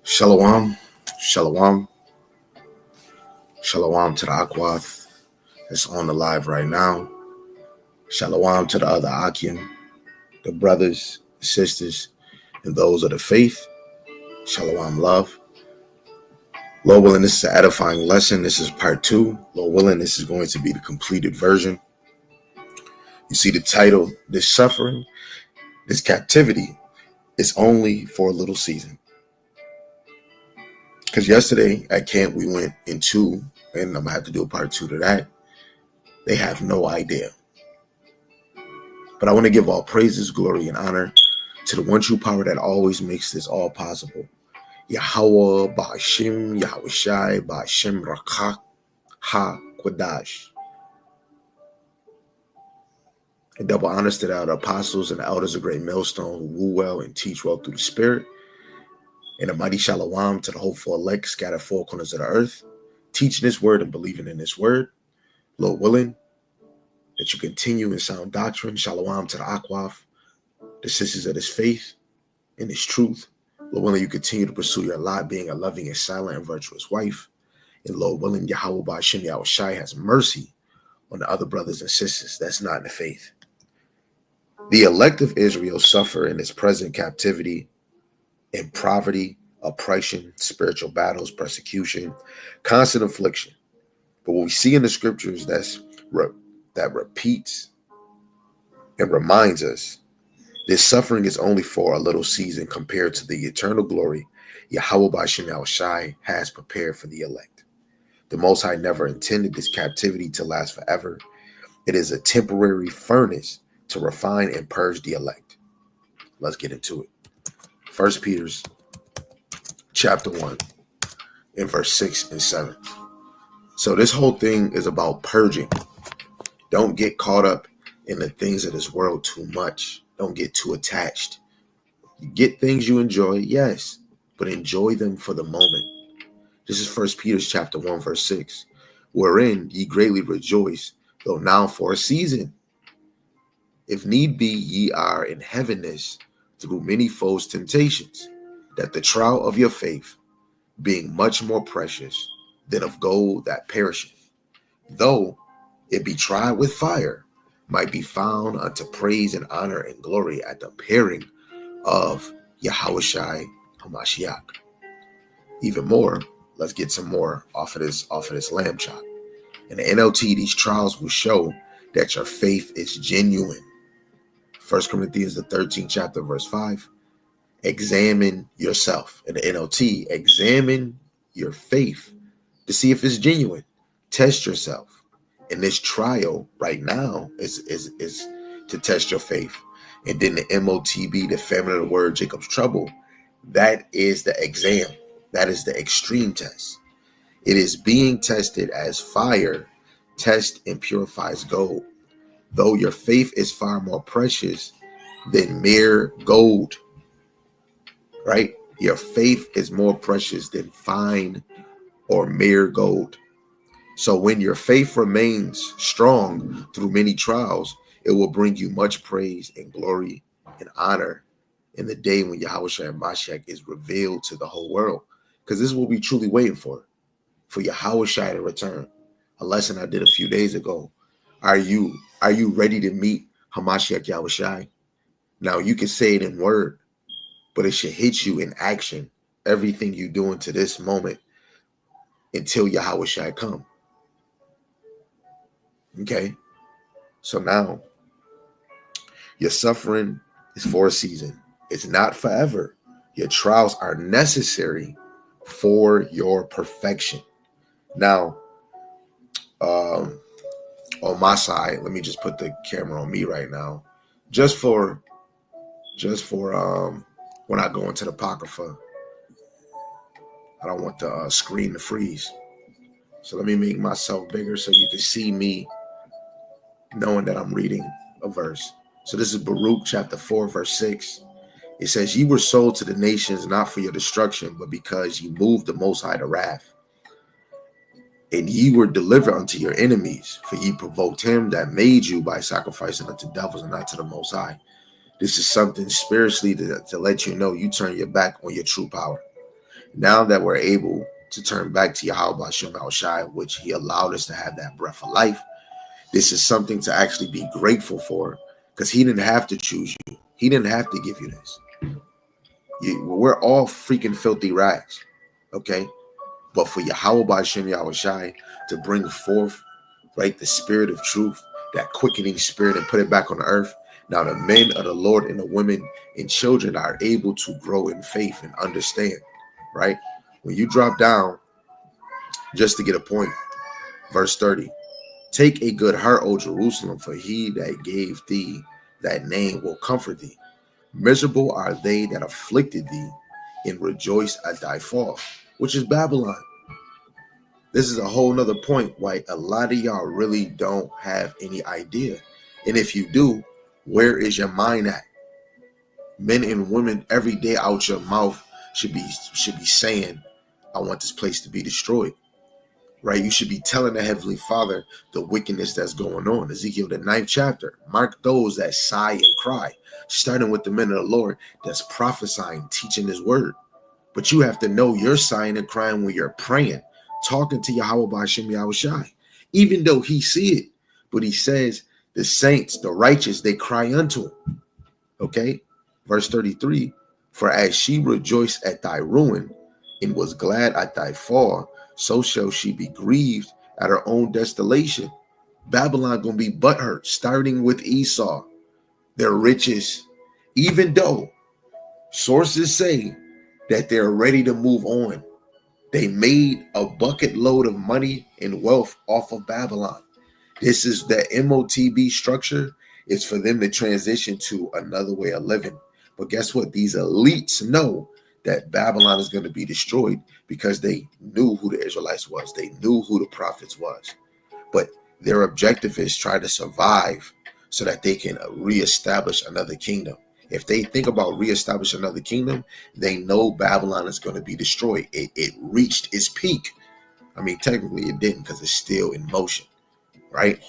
Shalom, shalom, shalom to the Akwath that's on the live right now. Shalom to the other Akim, the brothers, sisters, and those of the faith. Shalom, love. Lord willing, this is an edifying lesson. This is part 2. Lord willing, this is going to be the completed version. You see the title, this suffering, this captivity is only for a little season. Because yesterday at camp, we went into, and I'm going to have to do a part 2 to that. They have no idea. But I want to give all praises, glory, and honor to the one true power that always makes this all possible. Yahweh, Ba'ashim, Yahweh Shai, Ba'ashim Rakak, Ha, Quadash. And double honors to the apostles and the elders of Great Millstone who rule well and teach well through the Spirit. And a mighty shalom to the hopeful elect scattered four corners of the earth, teaching this word and believing in this word. Lord willing, that you continue in sound doctrine. Shalom to the Akwaf, the sisters of this faith and this truth. Lord willing, you continue to pursue your lot, being a loving and silent and virtuous wife. And Lord willing, Yahweh Ba'ashim Yahweh Shai has mercy on the other brothers and sisters that's not in the faith. The elect of Israel suffer in its present captivity, in poverty, oppression, spiritual battles, persecution, constant affliction. But what we see in the scriptures that repeats and reminds us this suffering is only for a little season compared to the eternal glory Yahweh Ba'ashim Yahweh Shai has prepared for the elect. The Most High never intended this captivity to last forever. It is a temporary furnace to refine and purge the elect. Let's get into it. 1 Peter chapter 1 in verse 6 and 7. So this whole thing is about purging. Don't get caught up in the things of this world too much. Don't get too attached. You get things you enjoy, yes, but enjoy them for the moment. This is 1 Peter chapter 1 verse 6. Wherein ye greatly rejoice, though now for a season, if need be, ye are in heaviness through many foes' temptations, that the trial of your faith, being much more precious than of gold that perisheth, though it be tried with fire, might be found unto praise and honor and glory at the appearing of Yahweh Shai HaMashiach. Even more, let's get some more off of this lamb chop. In the NLT, these trials will show that your faith is genuine. 1 Corinthians, the 13th chapter, verse 5. Examine yourself. In the NLT, examine your faith to see if it's genuine. Test yourself. And this trial right now is to test your faith. And then the MOTB, the feminine of the word, Jacob's trouble, that is the exam. That is the extreme test. It is being tested as fire tests and purifies gold. Though your faith is far more precious than mere gold, right? Your faith is more precious than fine or mere gold. So when your faith remains strong through many trials, it will bring you much praise and glory and honor in the day when Yahweh Shai Mashiach is revealed to the whole world. Because this is what we're truly waiting for Yahweh Shai to return. A lesson I did a few days ago. Are you ready to meet Hamashiach Yahweh Shai? Now, you can say it in word, but it should hit you in action. Everything you doing to this moment until Yahweh Shai come. Okay. So now your suffering is for a season. It's not forever. Your trials are necessary for your perfection. Now, um, on my side, let me just put the camera on me right now. Just for when I go into the Apocrypha, I don't want the screen to freeze. So let me make myself bigger so you can see me knowing that I'm reading a verse. So this is Baruch chapter 4, verse 6. It says, "Ye were sold to the nations not for your destruction, but because ye moved the Most High to wrath. And ye were delivered unto your enemies, for ye provoked him that made you by sacrificing unto devils and not to the Most High." This is something spiritually to let you know you turn your back on your true power. Now that we're able to turn back to Yahweh Shem Al Shai, which he allowed us to have that breath of life, this is something to actually be grateful for, because he didn't have to choose you. He didn't have to give you this. We're all freaking filthy rags, okay? But for Yahweh B'Shem Yahweh Shai to bring forth, right, the spirit of truth, that quickening spirit, and put it back on the earth. Now the men of the Lord and the women and children are able to grow in faith and understand, right? When you drop down, just to get a point, verse 30, "Take a good heart, O Jerusalem, for he that gave thee that name will comfort thee. Miserable are they that afflicted thee, and rejoice at thy fall," which is Babylon. This is a whole nother point why a lot of y'all really don't have any idea. And if you do, where is your mind at? Men and women every day out your mouth should be saying, "I want this place to be destroyed." Right? You should be telling the Heavenly Father the wickedness that's going on. Ezekiel, the 9th chapter. Mark those that sigh and cry, starting with the men of the Lord that's prophesying, teaching his word. But you have to know you're sighing and crying when you're praying, talking to Yahweh B'Shem Yahweh Shai, even though he see it. But he says, the saints, the righteous, they cry unto him. Okay? Verse 33, "For as she rejoiced at thy ruin and was glad at thy fall, so shall she be grieved at her own desolation." Babylon gonna be butthurt, starting with Esau, their riches, even though sources say that they're ready to move on. They made a bucket load of money and wealth off of Babylon. This is the MOTB structure. It's for them to transition to another way of living. But guess what? These elites know that Babylon is going to be destroyed because they knew who the Israelites was. They knew who the prophets was. But their objective is try to survive so that they can reestablish another kingdom. If they think about reestablishing another kingdom, they know Babylon is going to be destroyed. It reached its peak. I mean, technically it didn't because it's still in motion, right?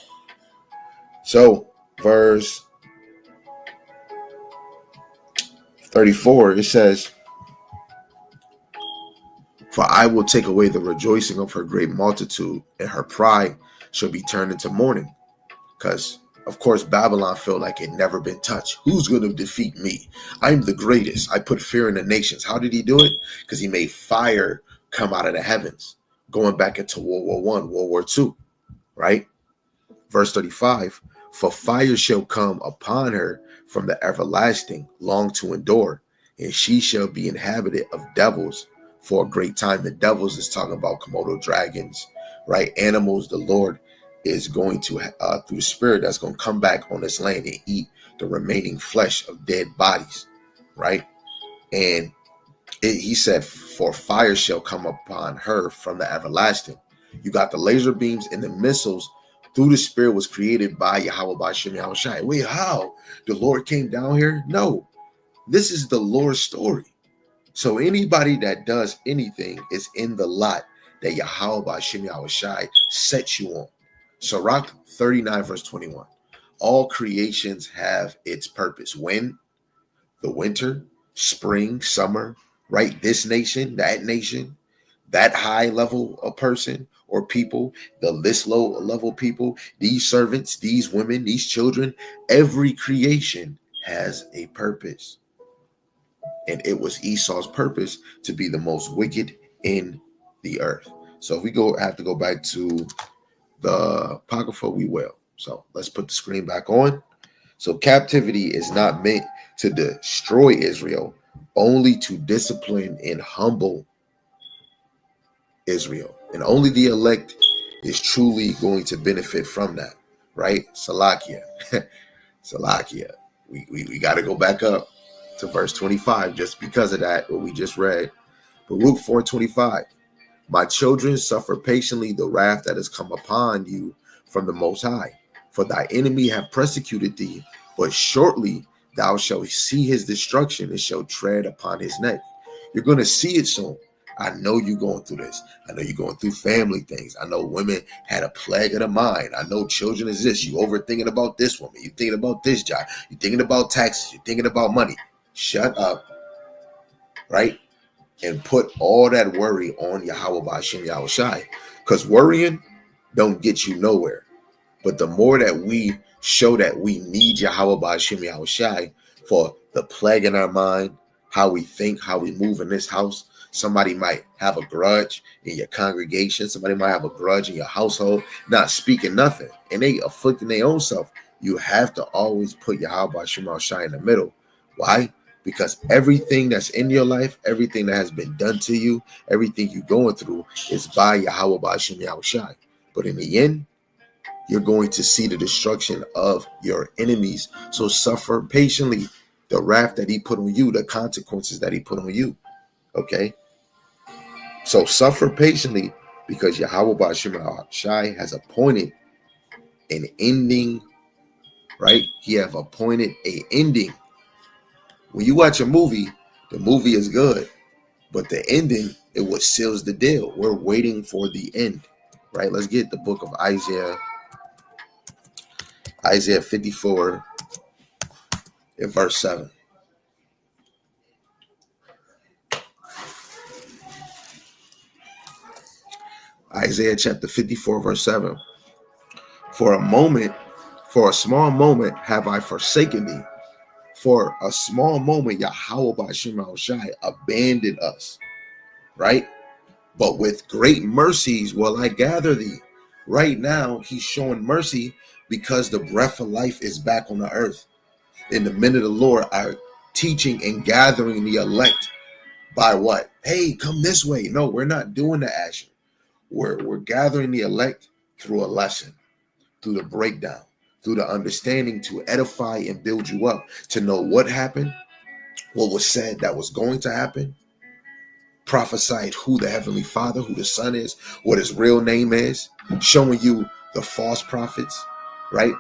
So, verse 34, it says, "For I will take away the rejoicing of her great multitude, and her pride shall be turned into mourning." Because, of course, Babylon felt like it never been touched. Who's going to defeat me? I'm the greatest. I put fear in the nations. How did he do it? Because he made fire come out of the heavens, going back into World War I, World War II, right? Verse 35, "For fire shall come upon her from the everlasting, long to endure, and she shall be inhabited of devils for a great time." The devils is talking about Komodo dragons, right? Animals the Lord is going to, through the spirit, that's going to come back on this land and eat the remaining flesh of dead bodies, right? And he said, "For fire shall come upon her from the everlasting." You got the laser beams and the missiles through the spirit was created by Yahweh B'Shem Yahweh Shai. Wait, how? The Lord came down here? No, this is the Lord's story. So anybody that does anything is in the lot that Yahweh B'Shem Yahweh Shai sets you on. Sirach 39 verse 21. All creations have its purpose. When? The winter, spring, summer, right? This nation, that high level of person or people, this low level people, these servants, these women, these children, every creation has a purpose. And it was Esau's purpose to be the most wicked in the earth. So if we have to go back to the Apocrypha, we will. So let's put the screen back on. So captivity is not meant to destroy Israel, only to discipline and humble Israel. And only the elect is truly going to benefit from that, right? Salakia. Salakia. We got to go back up to verse 25 just because of that, what we just read. Baruch 4:25. My children, suffer patiently the wrath that has come upon you from the Most High. For thy enemy have persecuted thee, but shortly thou shalt see his destruction and shalt tread upon his neck. You're going to see it soon. I know you're going through this. I know you're going through family things. I know women had a plague of the mind. I know children is this. You overthinking about this woman. You thinking about this job. You thinking about taxes. You're thinking about money. Shut up, right? And put all that worry on Yahweh Ba'ashem Yahushai. Because worrying don't get you nowhere. But the more that we show that we need Yahweh Ba'ashem Yahushai for the plague in our mind, how we think, how we move in this house. Somebody might have a grudge in your congregation. Somebody might have a grudge in your household, not speaking nothing. And they afflicting their own self. You have to always put Yahweh Ba'ashem Yahushai in the middle. Why? Because everything that's in your life, everything that has been done to you, everything you're going through is by Yahweh Ba'ashem Yahushai. But in the end, you're going to see the destruction of your enemies. So suffer patiently the wrath that he put on you, the consequences that he put on you. Okay? So suffer patiently because Yahweh Ba'ashem Yahushai has appointed an ending, right? He have appointed an ending. When you watch a movie, the movie is good. But the ending, it what seals the deal. We're waiting for the end, right? Let's get the book of Isaiah 54 in verse 7. Isaiah chapter 54, verse 7. For a small moment have I forsaken thee. For a small moment, Yahweh Ba'ashem Yahushai abandoned us, right? But with great mercies will I gather thee. Right now, he's showing mercy because the breath of life is back on the earth. And the men of the Lord are teaching and gathering the elect by what? Hey, come this way. No, we're not doing the action. We're gathering the elect through a lesson, through the breakdown, through the understanding to edify and build you up, to know what happened, what was said that was going to happen, prophesied who the Heavenly Father, who the Son is, what his real name is, showing you the false prophets, right?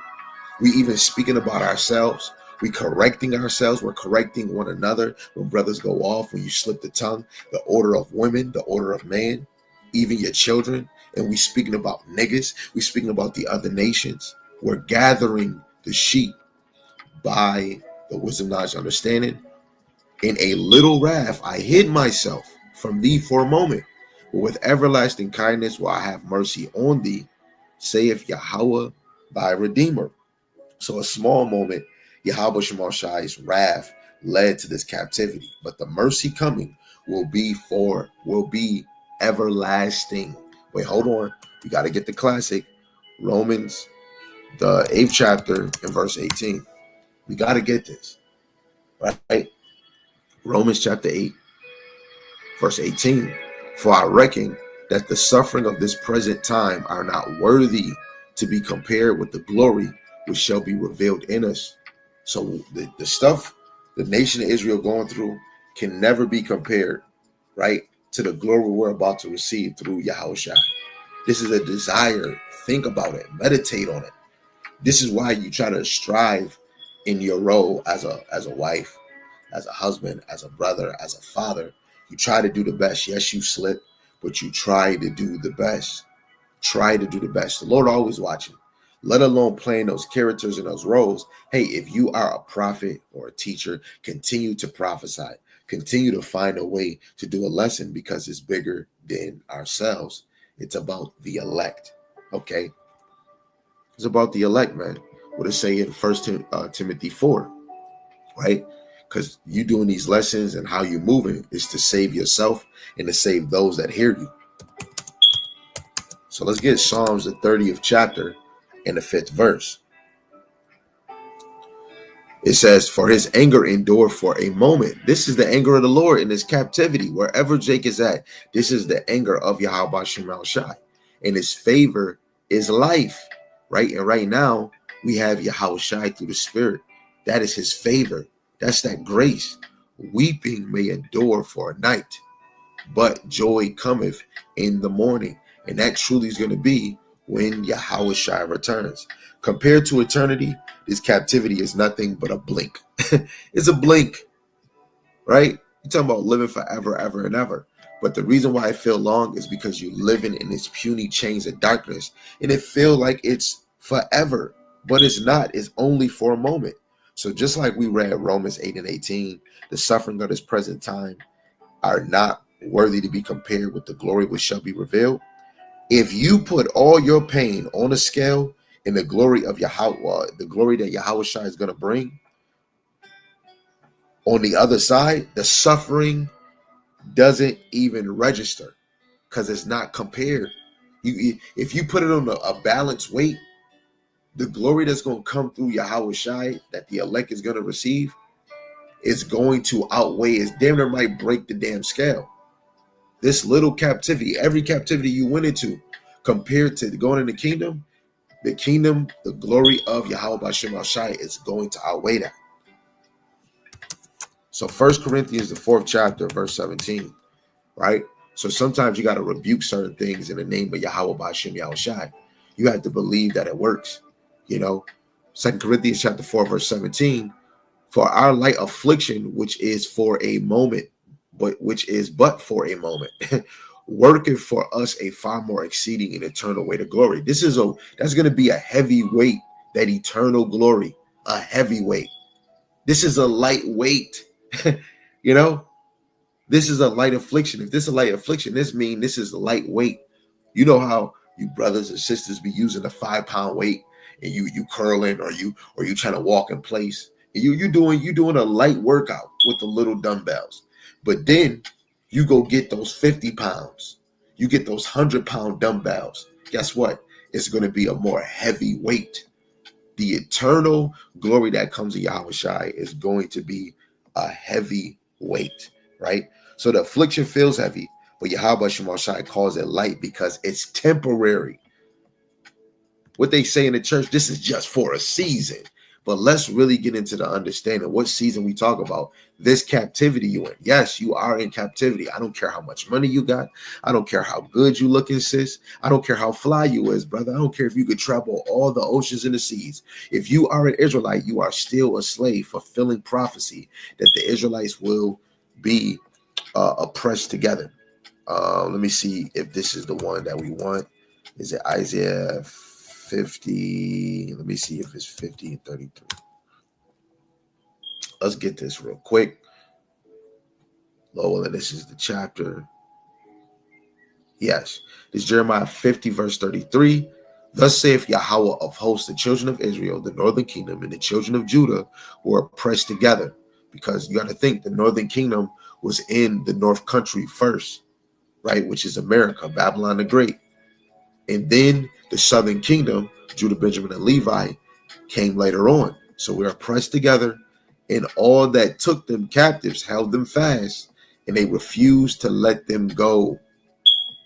We even speaking about ourselves. We correcting ourselves. We're correcting one another. When brothers go off, when you slip the tongue, the order of women, the order of man, even your children. And we speaking about niggas. We speaking about the other nations. We're gathering the sheep by the wisdom, knowledge, understanding. In a little wrath, I hid myself from thee for a moment. But with everlasting kindness will I have mercy on thee, saith Yahweh thy Redeemer. So a small moment, Yahweh Shemashai's wrath led to this captivity, but the mercy coming will be everlasting. Wait, hold on. We got to get the classic. Romans, the 8th chapter and verse 18. We got to get this, right? Romans chapter 8, verse 18. For I reckon that the suffering of this present time are not worthy to be compared with the glory which shall be revealed in us. So the stuff the nation of Israel going through can never be compared, right, to the glory we're about to receive through Yahushua. This is a desire. Think about it. Meditate on it. This is why you try to strive in your role as a wife, as a husband, as a brother, as a father. You try to do the best. Yes, you slip, but you try to do the best. Try to do the best. The Lord always watching, let alone playing those characters and those roles. Hey, if you are a prophet or a teacher, continue to prophesy. Continue to find a way to do a lesson because it's bigger than ourselves. It's about the elect. Okay? It's about the elect, man. What it say in 1 Timothy 4, right? Because you doing these lessons and how you moving is to save yourself and to save those that hear you. So let's get Psalms, the 30th chapter and the 5th verse. It says, for his anger endure for a moment. This is the anger of the Lord in his captivity. Wherever Jake is at, this is the anger of Yahweh Shemal Shai. And his favor is life, right? And right now, we have Yahweh Shai through the Spirit. That is his favor. That's that grace. Weeping may endure for a night, but joy cometh in the morning. And that truly is going to be when Yahweh Shai returns. Compared to eternity, this captivity is nothing but a blink. It's a blink, right? You're talking about living forever, ever, and ever. But the reason why I feel long is because you're living in this puny chains of darkness, and it feels like it's forever, but it's not. It's only for a moment. So just like we read Romans 8 and 18, the suffering of this present time are not worthy to be compared with the glory which shall be revealed. If you put all your pain on a scale in the glory of Yahweh, the glory that Yahweh Shai is going to bring, on the other side, the suffering doesn't even register because it's not compared. If you put it on a balanced weight, the glory that's going to come through Yahweh Shai that the elect is going to receive is going to outweigh. It's damn near might break the damn scale. This little captivity, every captivity you went into, compared to going in the kingdom, the glory of Yahweh B'Shem Shai is going to outweigh that. So 1 Corinthians, the 4th chapter, verse 17, right? So sometimes you got to rebuke certain things in the name of Yahweh B'Shem Yahweh Shai. You have to believe that it works, you know? 2 Corinthians chapter 4, verse 17, for our light affliction, which is for a moment, but for a moment, working for us a far more exceeding and eternal weight of glory. That's going to be a heavy weight, that eternal glory, a heavy weight. This is a light weight, you know. This is a light affliction. If this is a light affliction, this means this is lightweight. You know how you brothers and sisters be using a 5-pound weight and you curling or you trying to walk in place. And you doing a light workout with the little dumbbells. But then you go get those 50 pounds. You get those 100-pound dumbbells. Guess what? It's going to be a more heavy weight. The eternal glory that comes to Yahweh Shai is going to be a heavy weight, right? So the affliction feels heavy, but Yahweh Shema Shai calls it light because it's temporary. What they say in the church, this is just for a season. But let's really get into the understanding what season we talk about. This captivity you in. Yes, you are in captivity. I don't care how much money you got. I don't care how good you looking, sis. I don't care how fly you is, brother. I don't care if you could travel all the oceans and the seas. If you are an Israelite, you are still a slave, fulfilling prophecy that the Israelites will be oppressed together. Let me see if this is the one that we want. Is it Isaiah 50? Let me see if it's 50 and 33. Let's get this real quick. Lord, this is the chapter. Yes, it's Jeremiah 50, verse 33. Thus saith Yahweh of hosts, the children of Israel, the northern kingdom, and the children of Judah were oppressed together. Because you got to think the northern kingdom was in the north country first, right? Which is America, Babylon the Great. And then the southern kingdom, Judah, Benjamin, and Levi, came later on. So we're oppressed together, and all that took them captives held them fast, and they refused to let them go,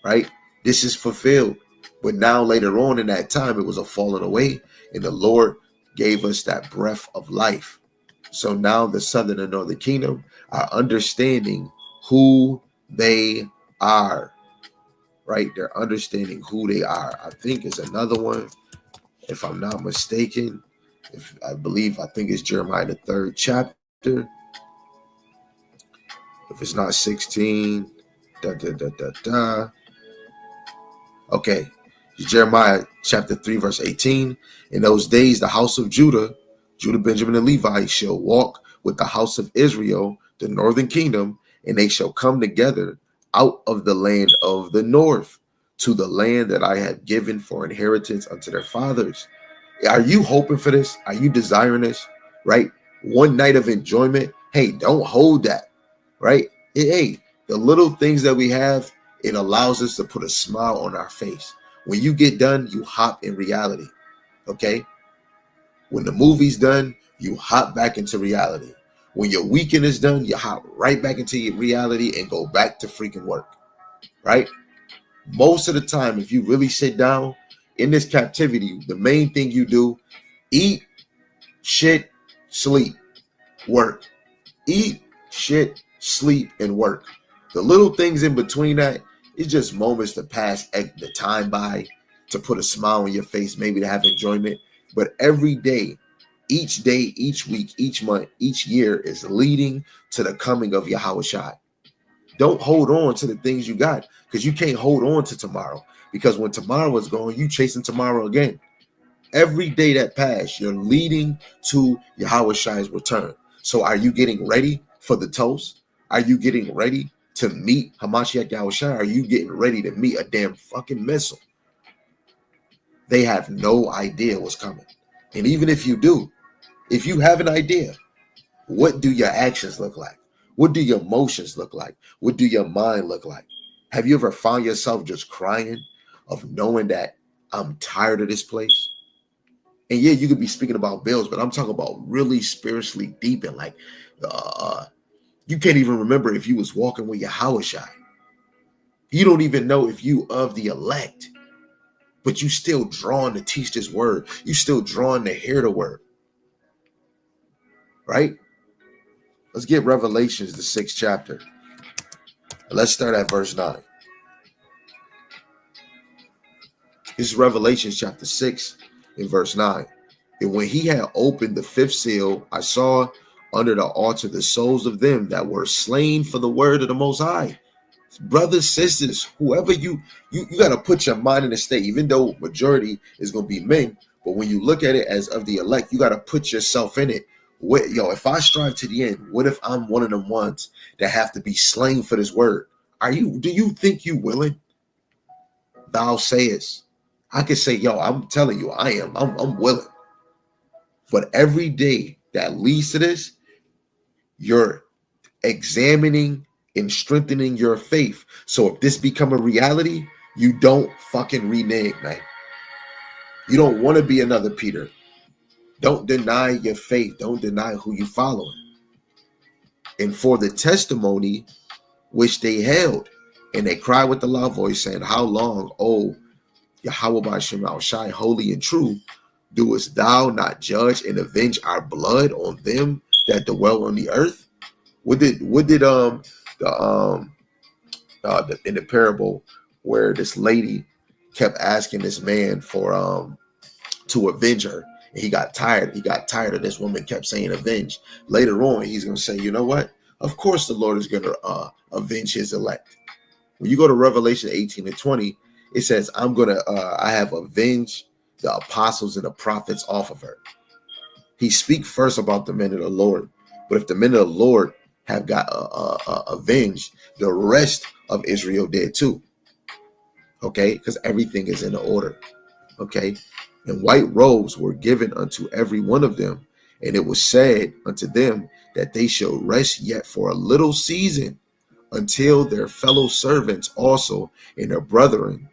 right? This is fulfilled. But now later on in that time, it was a falling away, and the Lord gave us that breath of life. So now the southern and northern kingdom are understanding who they are. Right? They're understanding who they are. I think it's another one, if I'm not mistaken. I think it's Jeremiah the 3rd chapter. If it's not 16, Okay, it's Jeremiah chapter 3, verse 18. In those days, the house of Judah, Benjamin, and Levi shall walk with the house of Israel, the northern kingdom, and they shall come together out of the land of the north to the land that I have given for inheritance unto their fathers. Are you hoping for this? Are you desiring this? Right? One night of enjoyment. Hey, don't hold that. Right? Hey, the little things that we have, it allows us to put a smile on our face. When you get done, you hop in reality. Okay? When the movie's done, you hop back into reality. When your weekend is done, you hop right back into your reality and go back to freaking work. Right? Most of the time, if you really sit down in this captivity, the main thing you do, eat, shit, sleep, work. Eat, shit, sleep, and work. The little things in between that, it's just moments to pass the time by, to put a smile on your face, maybe to have enjoyment. But every day, each week, each month, each year is leading to the coming of Yahweh Shai. Don't hold on to the things you got, because you can't hold on to tomorrow. Because when tomorrow is gone, you chasing tomorrow again. Every day that passed, you're leading to Yahweh Shai's return. So are you getting ready for the toast? Are you getting ready to meet Hamashiach Yahweh Shai? Are you getting ready to meet a damn fucking missile? They have no idea what's coming. And even if you do, if you have an idea, what do your actions look like? What do your emotions look like? What do your mind look like? Have you ever found yourself just crying of knowing that I'm tired of this place? And yeah, you could be speaking about bills, but I'm talking about really spiritually deep, and like you can't even remember if you was walking with Yahweh Shai. You don't even know if you of the elect, but you still drawn to teach this word. You still drawn to hear the word, right? Let's get Revelations, the 6th chapter. Let's start at verse 9. This is Revelation chapter 6 and verse 9. And when he had opened the 5th seal, I saw under the altar the souls of them that were slain for the word of the Most High. Brothers, sisters, whoever you got to put your mind in a state, even though majority is going to be men. But when you look at it as of the elect, you got to put yourself in it. If I strive to the end, what if I'm one of them ones that have to be slain for this word? Do you think you willing? Thou sayest. I could say, I'm telling you, I'm willing. But every day that leads to this, you're examining and strengthening your faith. So if this become a reality, you don't fucking renege, man. You don't want to be another Peter. Don't deny your faith. Don't deny who you following. And for the testimony which they held, and they cried with a loud voice, saying, How long, O Yahweh B'Shem Shai, holy and true, doest thou not judge and avenge our blood on them that dwell on the earth? What did in the parable where this lady kept asking this man for to avenge her, and he got tired of this woman kept saying avenge. Later on, he's gonna say, you know what? Of course the Lord is gonna avenge his elect. When you go to Revelation 18 and 20, it says, I have avenged the apostles and the prophets off of her. He speaks first about the men of the Lord. But if the men of the Lord have got avenged, the rest of Israel did too. Okay? Because everything is in order. Okay? And white robes were given unto every one of them. And it was said unto them that they shall rest yet for a little season, until their fellow servants also and their brethren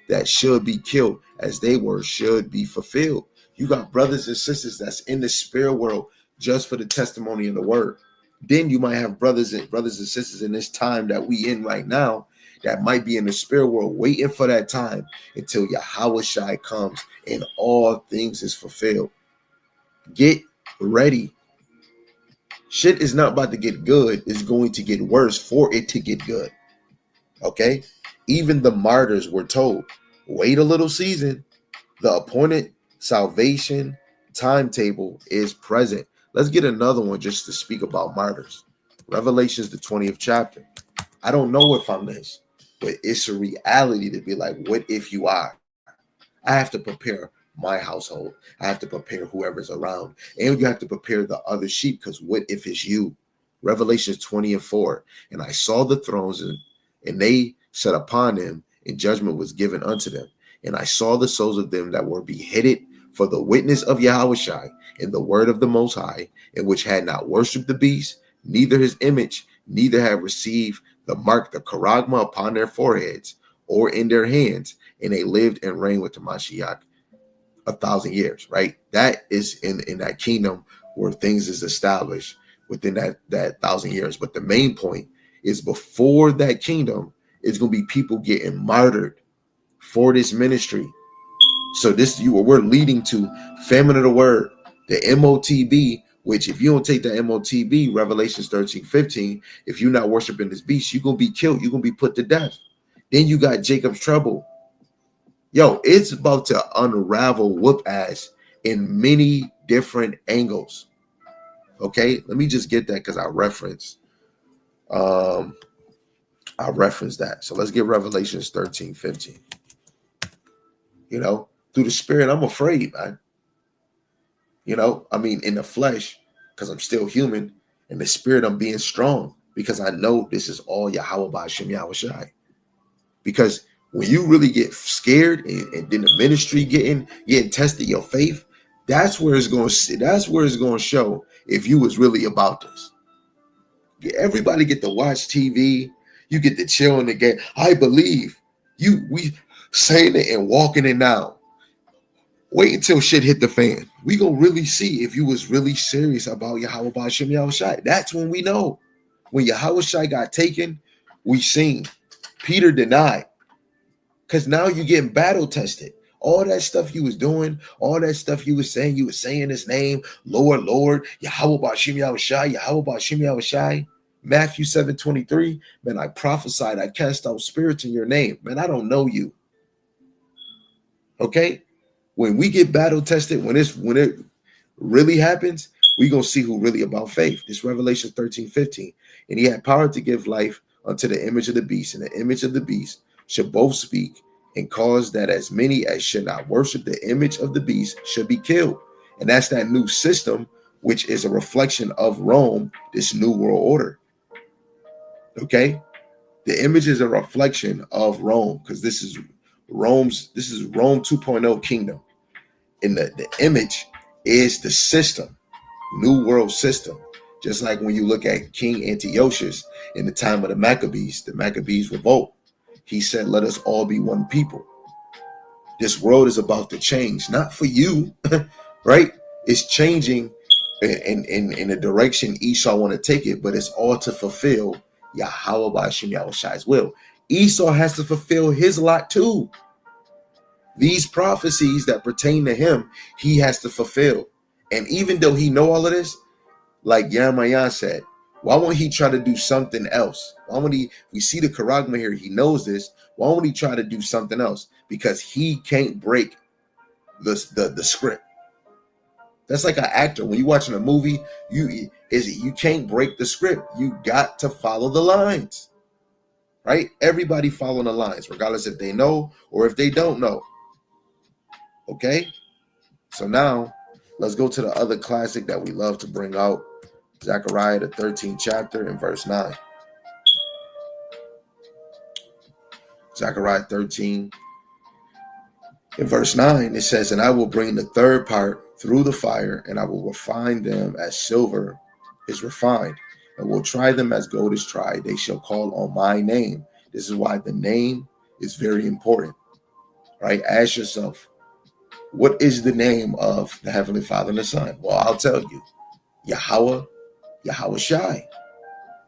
that should be killed as they were should be fulfilled. You got brothers and sisters that's in the spirit world just for the testimony of the word. Then you might have brothers and sisters in this time that we in right now that might be in the spirit world waiting for that time until Yahweh Shai comes and all things is fulfilled. Get ready. Shit is not about to get good. It's going to get worse for it to get good. Okay? Even the martyrs were told, wait a little season. The appointed salvation timetable is present. Let's get another one just to speak about martyrs. Revelations, the 20th chapter. I don't know if I'm this, but it's a reality to be like, what if you are? I have to prepare my household. I have to prepare whoever's around. And you have to prepare the other sheep, because what if it's you? Revelation 20 and 4. And I saw the thrones, and they sat upon them, and judgment was given unto them. And I saw the souls of them that were beheaded for the witness of Yahweh Shai and the word of the Most High, and which had not worshipped the beast, neither his image, neither had received the mark, the charagma, upon their foreheads or in their hands. and they lived and reigned with the Mashiach 1,000 years, right? That is in that kingdom where things is established within that 1,000 years. But the main point is before that kingdom, it's going to be people getting martyred for this ministry. So we're leading to famine of the word, the MOTB, which if you don't take the MOTB, Revelations 13:15, if you're not worshiping this beast, you're going to be killed. You're going to be put to death. Then you got Jacob's trouble. Yo, it's about to unravel whoop ass in many different angles. Okay, let me just get that because I referenced that. So let's get Revelations 13:15. Through the spirit, I'm afraid, man. I mean, in the flesh, because I'm still human. In the spirit, I'm being strong because I know this is all Yahweh B'Shem Yahushai. Because when you really get scared and then the ministry getting tested, your faith, that's where it's going to show if you was really about this. Everybody get to watch TV. You get to chill in the game. I believe we saying it and walking it now. Wait until shit hit the fan. We gonna really see if you was really serious about Yahweh B'Shem Yahushai. That's when we know. When Yahushai got taken, we seen Peter denied. Because now you're getting battle tested. All that stuff you was doing, all that stuff you was saying his name, Lord, Yahweh B'Shem Yahushai, Yahweh B'Shem Yahushai. Matthew 7:23, man, I prophesied, I cast out spirits in your name. Man, I don't know you. Okay? When we get battle tested, when it really happens, we gonna see who really about faith. This Revelation 13:15. And he had power to give life unto the image of the beast, and the image of the beast should both speak and cause that as many as should not worship the image of the beast should be killed. And that's that new system, which is a reflection of Rome, this new world order. Okay? The image is a reflection of Rome, because this is Rome 2.0 kingdom. And the image is the system, new world system. Just like when you look at King Antiochus in the time of the Maccabees revolt, he said, let us all be one people. This world is about to change, not for you, right? It's changing in the direction Esau want to take it, but it's all to fulfill Yahweh B'Shem Yahushai's will. Esau has to fulfill his lot too. These prophecies that pertain to him, he has to fulfill. And even though he know all of this, like Jeremiah said, why won't he try to do something else? Why won't we see the charagma here, he knows this. Why won't he try to do something else? Because he can't break the script. That's like an actor. When you're watching a movie, you can't break the script. You got to follow the lines. Right? Everybody following the lines, regardless if they know or if they don't know. Okay? So now, let's go to the other classic that we love to bring out. Zechariah, the 13th chapter, and verse 9. Zechariah 13, in verse 9, it says, and I will bring the third part through the fire, and I will refine them as silver is refined, and will try them as gold is tried. They shall call on my name. This is why the name is very important, right? Ask yourself, what is the name of the Heavenly Father and the Son? Well, I'll tell you, Yahushai.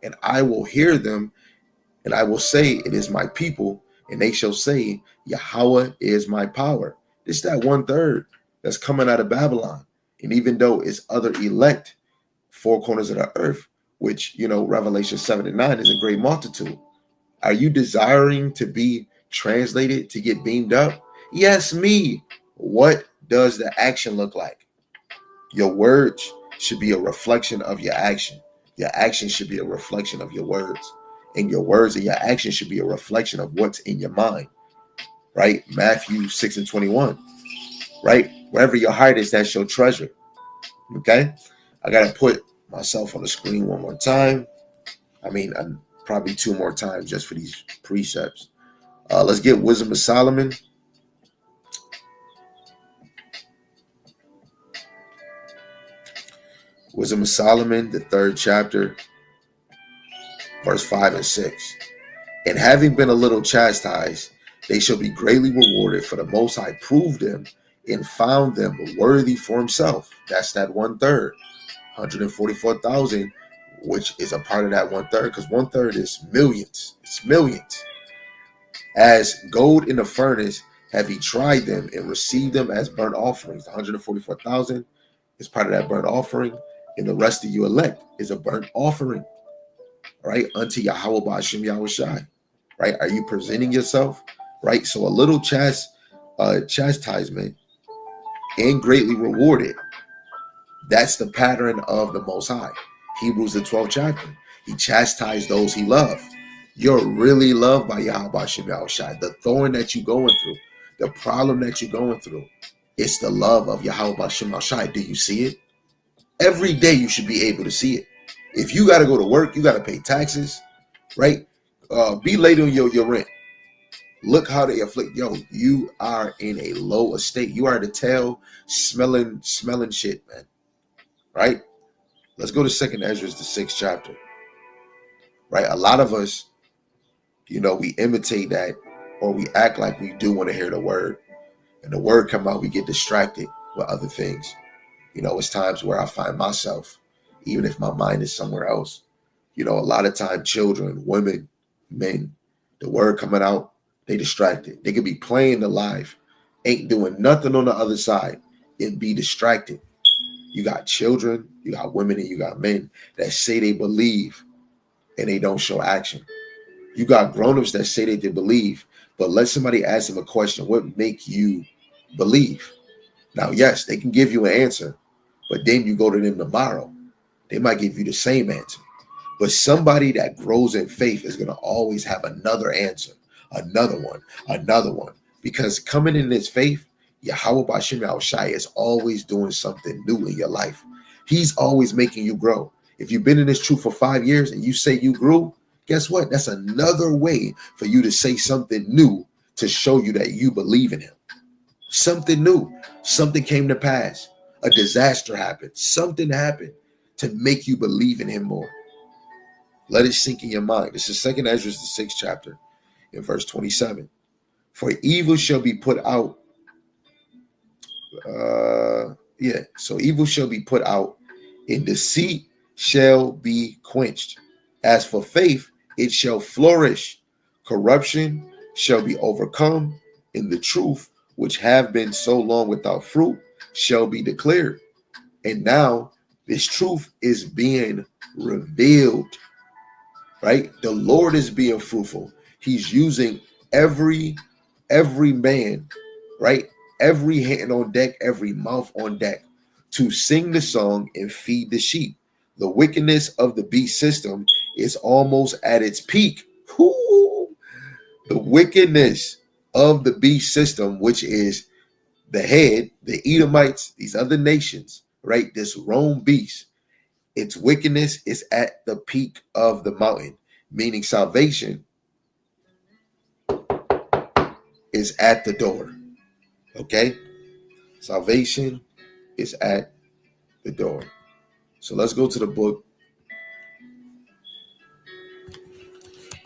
And I will hear them, and I will say, it is my people, and they shall say, Yahweh is my power. It's that 1/3 that's coming out of Babylon. And even though it's other elect, four corners of the earth, which, Revelation 7 and 9 is a great multitude. Are you desiring to be translated, to get beamed up? Yes, me. What does the action look like? Your words should be a reflection of your action. Your action should be a reflection of your words. And your words and your action should be a reflection of what's in your mind. Right? Matthew 6 and 21. Right? Wherever your heart is, that's your treasure. Okay? I got to put myself on the screen one more time. I mean, probably two more times just for these precepts. Let's get Wisdom of Solomon. Wisdom of Solomon, the 3rd chapter, verse 5 and 6. And having been a little chastised, They shall be greatly rewarded, for the Most High proved them and found them worthy for himself. That's that 1/3, 144,000, which is a part of that 1/3, because 1/3 is millions. It's millions. As gold in the furnace have he tried them and received them as burnt offerings. The 144,000 is part of that burnt offering, and the rest of you elect is a burnt offering, right? Unto Yahweh Ba'ashem Yahushai, right? Are you presenting yourself, right? So a little chastisement and greatly rewarded. That's the pattern of the Most High. Hebrews, the 12th chapter. He chastised those he loved. You're really loved by Yahweh Ba'ashem Yahushai. The thorn that you're going through, the problem that you're going through, it's the love of Yahweh Ba'ashem Yahushai. Do you see it? Every day you should be able to see it. If you got to go to work, you got to pay taxes, right? Be late on your rent. Look how they afflict. Yo, you are in a low estate. You are the tail smelling shit, man. Right? Let's go to 2nd Ezra, the 6th chapter. Right? A lot of us, we imitate that, or we act like we do want to hear the word. And the word come out, we get distracted with other things. It's times where I find myself, even if my mind is somewhere else. A lot of time, children, women, men, the word coming out, they distracted. They could be playing the live, ain't doing nothing on the other side, and be distracted. You got children, you got women, and you got men that say they believe and they don't show action. You got grown-ups that say they believe, but let somebody ask them a question. What make you believe? Now, yes, they can give you an answer, but then you go to them tomorrow. They might give you the same answer. But somebody that grows in faith is going to always have another answer, another one. Because coming in this faith, Yahweh Ba'ashem Yahushai is always doing something new in your life. He's always making you grow. If you've been in this truth for 5 years and you say you grew, guess what? That's another way for you to say something new to show you that you believe in him. Something new. Something came to pass. A disaster happened. Something happened to make you believe in him more. Let it sink in your mind. This is 2nd Ezra, the 6th chapter, in verse 27. For evil shall be put out. So evil shall be put out, and deceit shall be quenched. As for faith, it shall flourish. Corruption shall be overcome, and the truth, which have been so long without fruit, shall be declared. And now this truth is being revealed, right? The Lord is being fruitful. He's using every man, right? Every hand on deck, every mouth on deck to sing the song and feed the sheep. The wickedness of the beast system is almost at its peak. Ooh. The wickedness of the beast system, which is the head, the Edomites, these other nations, right? This Rome beast, its wickedness is at the peak of the mountain, meaning salvation is at the door. Okay? Salvation is at the door. So let's go to the book.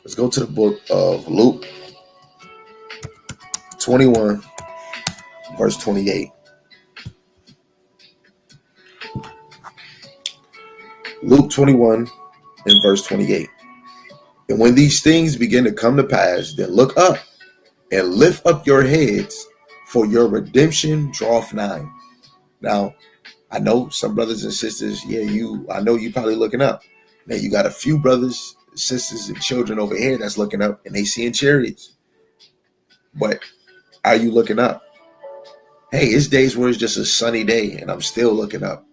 Let's go to the book of Luke 21, verse 28. Luke 21 and verse 28. And when these things begin to come to pass, then look up and lift up your heads, for your redemption draweth nigh. Now, I know some brothers and sisters, I know you probably looking up. Now you got a few brothers, sisters, and children over here that's looking up and they seeing chariots. But are you looking up? Hey, it's days where it's just a sunny day and I'm still looking up.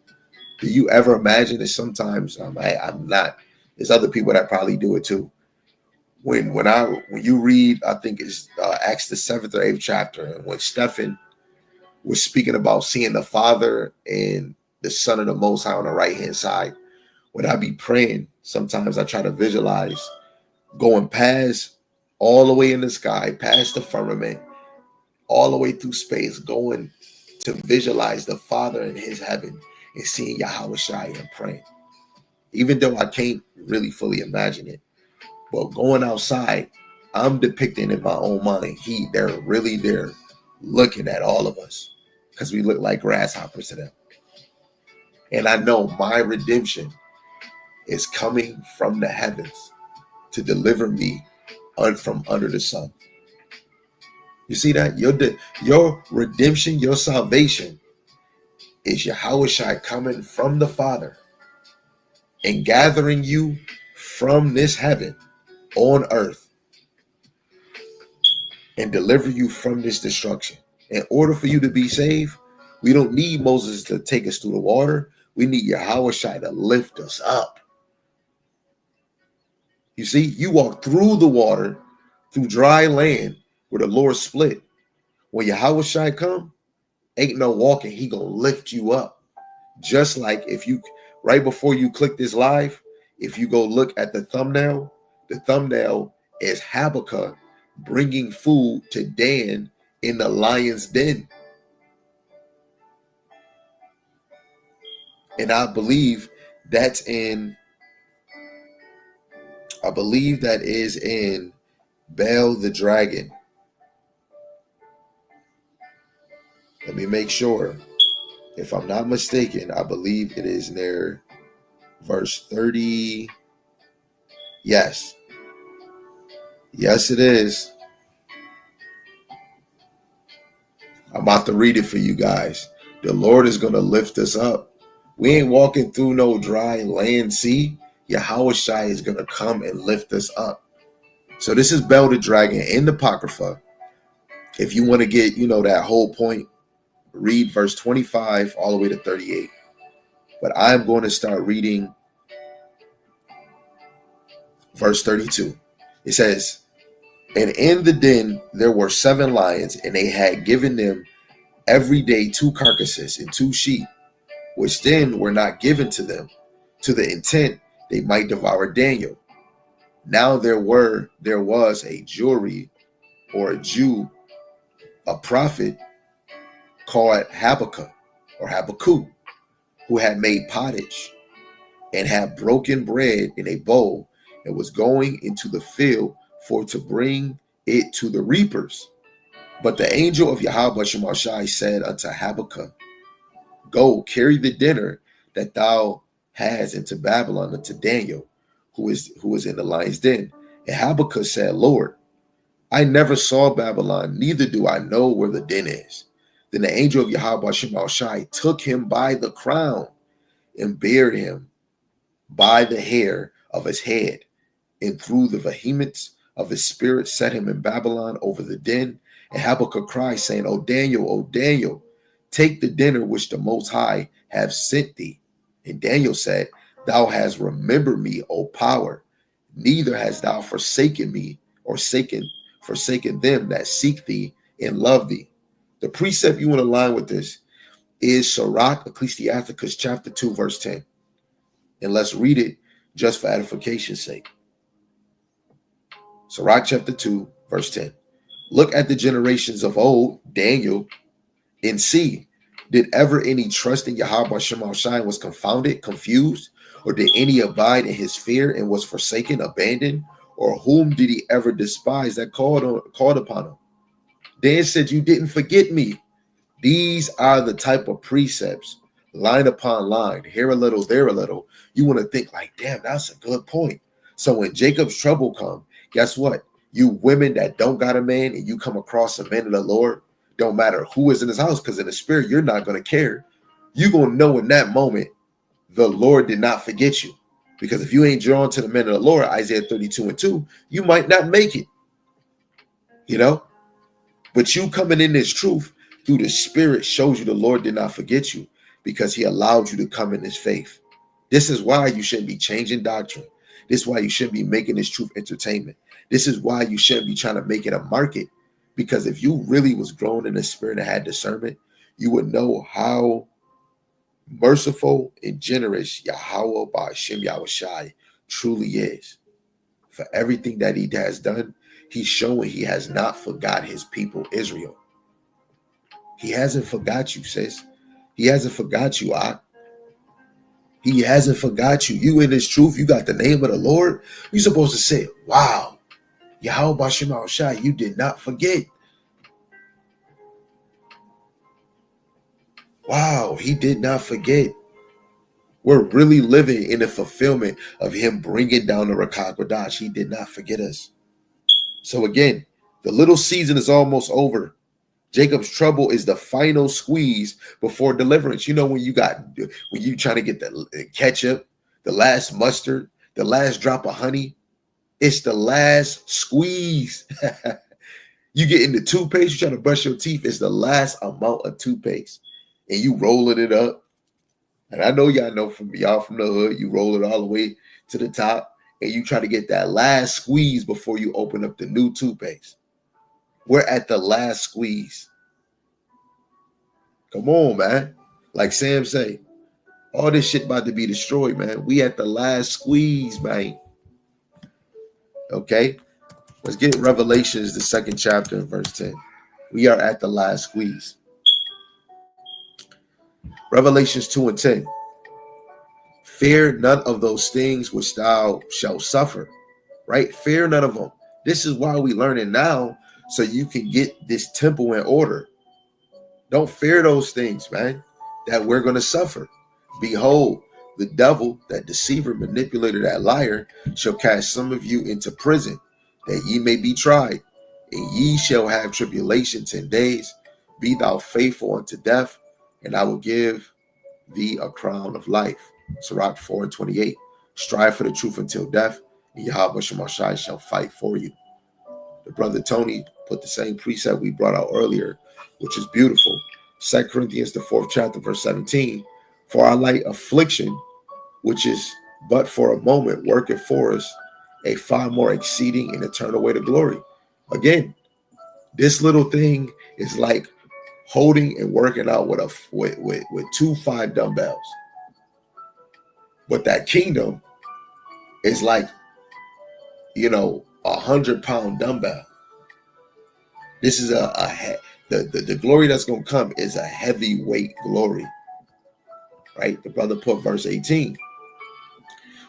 Do you ever imagine that sometimes I'm not? There's other people that probably do it too. When you read, I think it's Acts the 7th or 8th chapter, and when Stephen was speaking about seeing the Father and the Son of the Most High on the right hand side, when I be praying, sometimes I try to visualize going past all the way in the sky, past the firmament, all the way through space, going to visualize the Father in his heaven and seeing Yahweh Shai and praying. Even though I can't really fully imagine it, but going outside, I'm depicting in my own mind. They're really there looking at all of us because we look like grasshoppers to them. And I know my redemption is coming from the heavens to deliver me from under the sun. You see that? Your redemption, your salvation is Yahushua coming from the Father and gathering you from this heaven on earth and deliver you from this destruction. In order for you to be saved, we don't need Moses to take us through the water. We need Yahushua to lift us up. You see, you walk through the water, through dry land where the Lord split. When Yahushua come, ain't no walking. He gonna lift you up. Just like if you, right before you click this live, if you go look at the thumbnail is Habakkuk bringing food to Dan in the lion's den. And I believe that is in Baal the Dragon. Let me make sure. If I'm not mistaken, I believe it is near verse 30. Yes. Yes, it is. I'm about to read it for you guys. The Lord is going to lift us up. We ain't walking through no dry land sea. Yahushua is going to come and lift us up. So this is Baal the Dragon in the Apocrypha. If you want to get, that whole point, read verse 25 all the way to 38. But I'm going to start reading verse 32. It says, "And in the den there were 7 lions, and they had given them every day 2 carcasses and 2 sheep, which then were not given to them, to the intent they might devour Daniel. Now there was a jury or a Jew, a prophet called Habakkuk or Habakkuk, who had made pottage and had broken bread in a bowl and was going into the field for to bring it to the reapers. But the angel of Yahweh Shemashai said unto Habakkuk, Go, carry the dinner that thou hast into Babylon unto Daniel, who is in the lion's den. And Habakkuk said, Lord, I never saw Babylon, neither do I know where the den is. Then the angel of Yahweh Shemashai took him by the crown and bare him by the hair of his head, and through the vehemence of his spirit set him in Babylon over the den. And Habakkuk cried, saying, O Daniel, take the dinner which the Most High have sent thee. And Daniel said, Thou hast remembered me, O power, neither hast thou forsaken me or forsaken them that seek thee and love thee. The precept you want to align with this is Sirach Ecclesiasticus chapter 2, verse 10. And let's read it just for edification's sake. Sirach chapter 2, verse 10. Look at the generations of old, Daniel, and see, did ever any trust in Yahweh Shemashai was confounded, confused, or did any abide in his fear and was forsaken, abandoned, or whom did he ever despise that called upon him? Dan said, you didn't forget me. These are the type of precepts, line upon line, here a little, there a little. You want to think like, damn, that's a good point. So when Jacob's trouble come, guess what? You women that don't got a man and you come across a man of the Lord, don't matter who is in his house, because in the spirit, you're not going to care. You're going to know in that moment, the Lord did not forget you. Because if you ain't drawn to the man of the Lord, Isaiah 32:2, you might not make it. But you coming in this truth through the spirit shows you the Lord did not forget you because he allowed you to come in this faith. This is why you shouldn't be changing doctrine. This is why you shouldn't be making this truth entertainment. This is why you shouldn't be trying to make it a market. Because if you really was grown in the spirit and had discernment, you would know how merciful and generous Yahweh Ba'ashem Yahushai truly is. For everything that he has done, he's showing he has not forgot his people, Israel. He hasn't forgot you, sis. He hasn't forgot you, Ak. He hasn't forgot you. You in this truth, you got the name of the Lord. You're supposed to say, wow. Yahweh Bashem Al Shai, you did not forget. Wow, he did not forget. We're really living in the fulfillment of him bringing down the Rakah Kodash. He did not forget us. So again, the little season is almost over. Jacob's trouble is the final squeeze before deliverance. You know, when you trying to get the ketchup, the last mustard, the last drop of honey, it's the last squeeze. You get into toothpaste, you trying to brush your teeth, it's the last amount of toothpaste. And you rolling it up. And I know y'all know from y'all from the hood, you roll it all the way to the top and you try to get that last squeeze before you open up the new toothpaste. We're at the last squeeze. Come on, man. Like Sam say, all this shit about to be destroyed, man. We at the last squeeze, man. Okay? Let's get Revelations, the 2nd chapter, verse 10. We are at the last squeeze. Revelations 2 and 10. Fear none of those things which thou shalt suffer. Right? Fear none of them. This is why we learn it now, so you can get this temple in order. Don't fear those things, man, that we're going to suffer. Behold, the devil, that deceiver, manipulator, that liar, shall cast some of you into prison, that ye may be tried, and ye shall have tribulation 10 days. Be thou faithful unto death, and I will give thee a crown of life. Sirach 4 and 28. Strive for the truth until death, and Yahweh Shemashai shall fight for you. The brother Tony put the same precept we brought out earlier, which is beautiful. 2 Corinthians, the 4th chapter, verse 17. For our light affliction, which is but for a moment, worketh for us a far more exceeding and eternal way to glory. Again, this little thing is like holding and working out with 2 5 dumbbells. But that kingdom is like, 100-pound dumbbell. This is the glory that's going to come is a heavyweight glory, right? The brother put verse 18.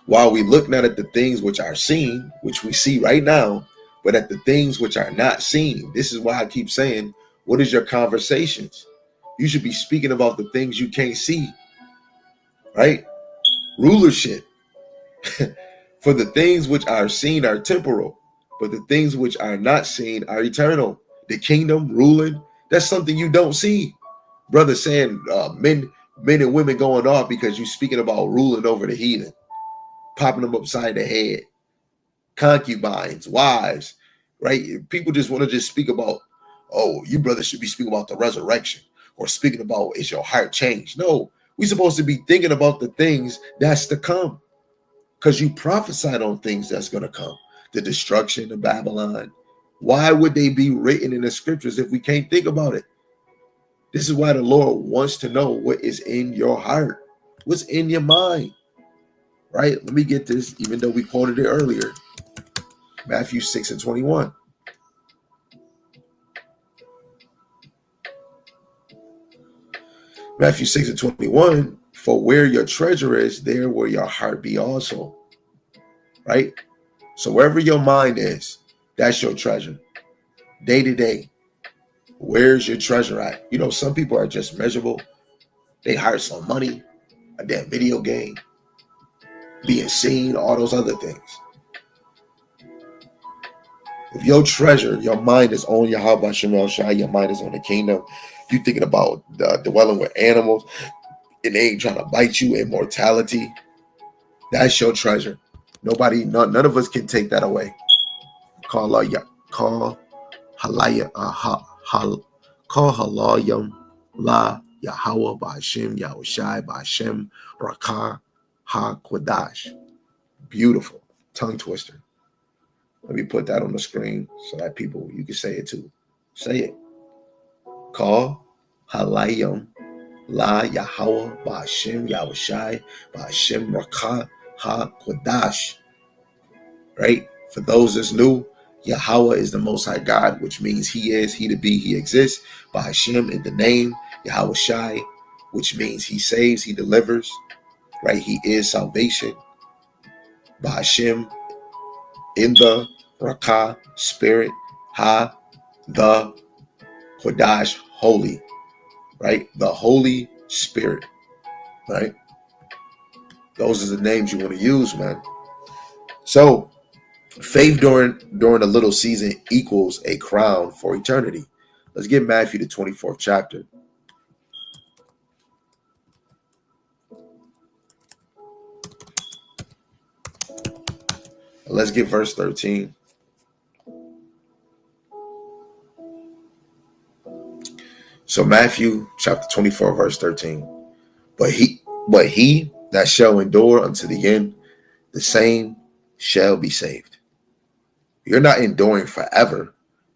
While we look not at the things which are seen, which we see right now, but at the things which are not seen. This is why I keep saying, what is your conversations? You should be speaking about the things you can't see, right? Rulership. For the things which are seen are temporal, but the things which are not seen are eternal. The kingdom, ruling, that's something you don't see. Brother saying men and women going off because you're speaking about ruling over the heathen, popping them upside the head, concubines, wives, right? People just want to just speak about, oh, you brothers should be speaking about the resurrection or speaking about, is your heart changed? No, we're supposed to be thinking about the things that's to come, because you prophesied on things that's going to come. The destruction of Babylon. Why would they be written in the scriptures if we can't think about it? This is why the Lord wants to know what is in your heart, what's in your mind, right? Let me get this, even though we quoted it earlier. Matthew 6 and 21. Matthew 6 and 21, for where your treasure is, there will your heart be also, right? So wherever your mind is, that's your treasure. Day to day, where's your treasure at? Some people are just miserable. They hearts on money, a damn video game, being seen, all those other things. If your treasure, your mind is on Yahweh Shem Shai, your mind is on the kingdom, you thinking about dwelling with animals, and they ain't trying to bite you, immortality, that's your treasure. None of us can take that away. Call halayam la Yahweh ba'ashem Yahushai ba'ashem Rakah ha-Kodash. Beautiful. Tongue twister. Let me put that on the screen so that you can say it too. Say it. Call halayam la Yahweh ba'ashem Yahushai ba'ashem Rakah ha-Kodash. Right? For those that's new, Yahweh is the Most High God, which means He is, He to be, He exists. By Hashem in the name, Yahweh Shai, which means He saves, He delivers, right? He is salvation. By Hashem in the Rakah, spirit. Ha, the. Kodash, holy. Right? The Holy Spirit. Right? Those are the names you want to use, man. So faith during a little season equals a crown for eternity. Let's get Matthew the 24th chapter. Let's get verse 13. So Matthew chapter 24, verse 13. But he that shall endure unto the end, the same shall be saved. You're not enduring forever.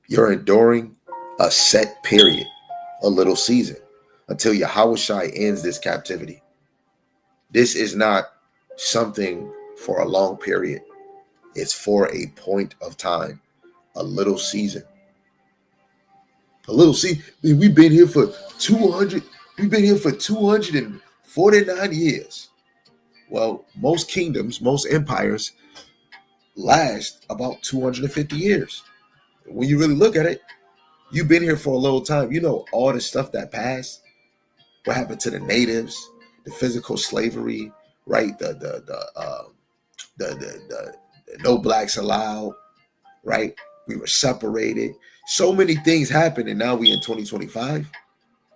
You're enduring a set period, a little season, until Yahushua ends this captivity. This is not something for a long period. It's for a point of time, a little season. A little season. We've been here for 200. We've been here for 249 years. Well, most kingdoms, most empires last about 250 years. When you really look at it, you've been here for a little time. You know all the stuff that passed. What happened to the natives, the physical slavery, right? The no blacks allowed, right? We were separated. So many things happened, and now we in 2025.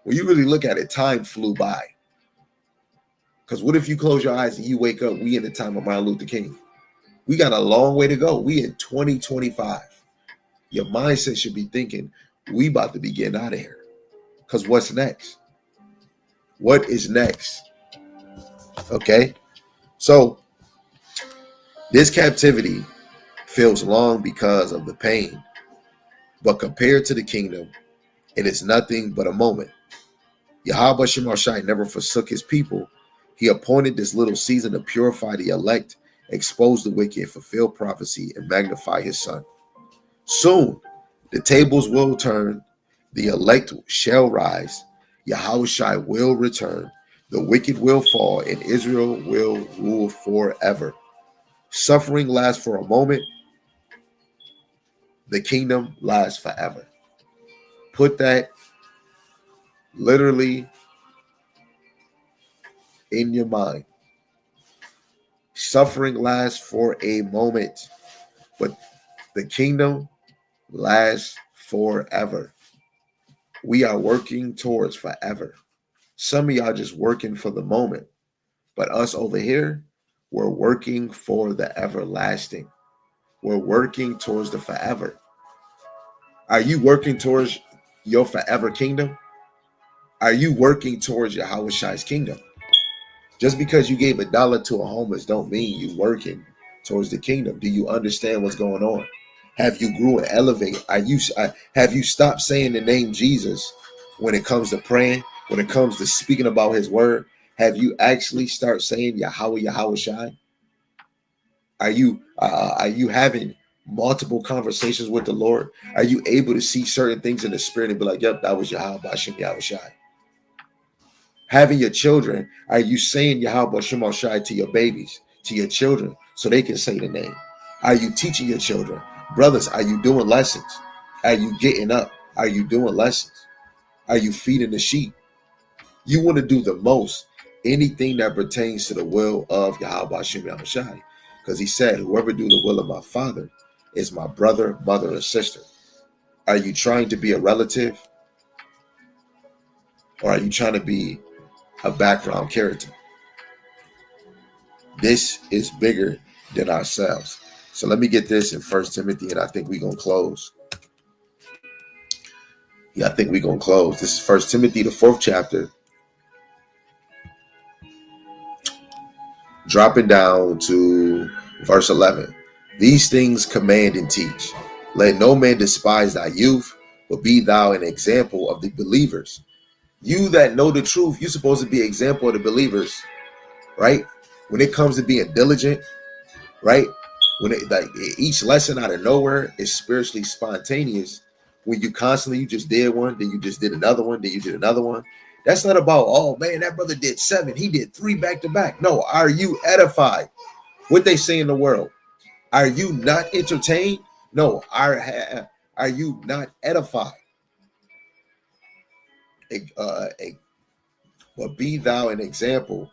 When you really look at it, time flew by. Because what if you close your eyes and you wake up, we in the time of Martin Luther King? We got a long way to go. We in 2025. Your mindset should be thinking, we about to be getting out of here. Because what's next? What is next? Okay? So, this captivity feels long because of the pain. But compared to the kingdom, it is nothing but a moment. Yahweh Shemashai never forsook his people. He appointed this little season to purify the elect, expose the wicked, fulfill prophecy, and magnify his son. Soon, the tables will turn, the elect shall rise, Yahushua will return, the wicked will fall, and Israel will rule forever. Suffering lasts for a moment, the kingdom lasts forever. Put that literally in your mind. Suffering lasts for a moment, but the kingdom lasts forever. We are working towards forever. Some of y'all just working for the moment, but us over here, we're working for the everlasting. We're working towards the forever. Are you working towards your forever kingdom? Are you working towards Yahweh's kingdom? Just because you gave $1 to a homeless don't mean you working towards the kingdom. Do you understand what's going on? Have you grew and elevate? Have you stopped saying the name Jesus when it comes to praying? When it comes to speaking about his word? Have you actually start saying Yahweh, Yahweh Shai? Are you having multiple conversations with the Lord? Are you able to see certain things in the spirit and be like, yep, that was Yahweh Bashem Yahweh Shai? Having your children, are you saying Yahweh Shema Shai to your babies, to your children, so they can say the name? Are you teaching your children? Brothers, are you doing lessons? Are you getting up? Are you doing lessons? Are you feeding the sheep? You want to do the most, anything that pertains to the will of Yahweh Hashem Yahushai. Because he said, whoever do the will of my father is my brother, mother, and sister. Are you trying to be a relative? Or are you trying to be a background character? This is bigger than ourselves. So let me get this in 1 Timothy, and I think we're going to close. I think we're going to close. This is 1 Timothy, the 4th chapter. Dropping down to verse 11. These things command and teach. Let no man despise thy youth, but be thou an example of the believers. You that know the truth, you're supposed to be an example of the believers, right? When it comes to being diligent, right? When it like each lesson out of nowhere is spiritually spontaneous. When you constantly, you just did one, then you just did another one, then you did another one. That's not about, oh man, that brother did 7. He did 3 back to back. No, are you edified? What they say in the world. Are you not entertained? No, are you not edified? But be thou an example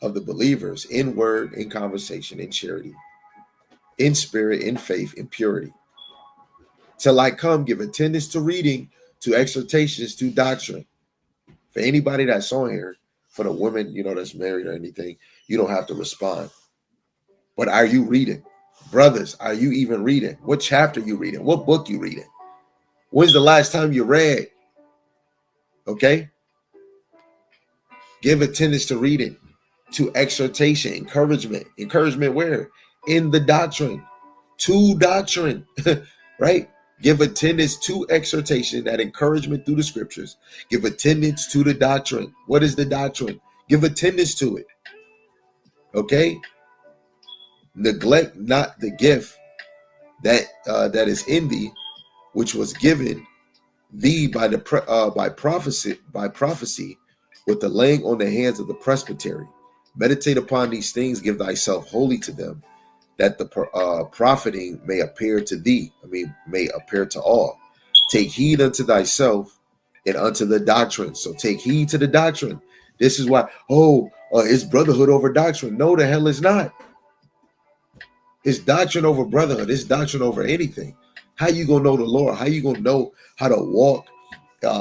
of the believers in word, in conversation, in charity, in spirit, in faith, in purity. Till I come, give attendance to reading, to exhortations, to doctrine. For anybody that's on here, for the women, that's married or anything, you don't have to respond. But are you reading? Brothers, are you even reading? What chapter you reading? What book you reading? When's the last time you read? Okay? Give attendance to reading, to exhortation, encouragement. Encouragement where? In the doctrine. To doctrine. Right? Give attendance to exhortation, that encouragement through the scriptures. Give attendance to the doctrine. What is the doctrine? Give attendance to it. Okay? Neglect not the gift that is in thee, which was given thee by prophecy, with the laying on the hands of the presbytery. Meditate upon these things, give thyself wholly to them, that the profiting may appear to thee. May appear to all. Take heed unto thyself and unto the doctrine. So take heed to the doctrine. This is why, it's brotherhood over doctrine. No, the hell it's not. It's doctrine over brotherhood. It's doctrine over anything. How you gonna know the Lord? How you gonna know how to walk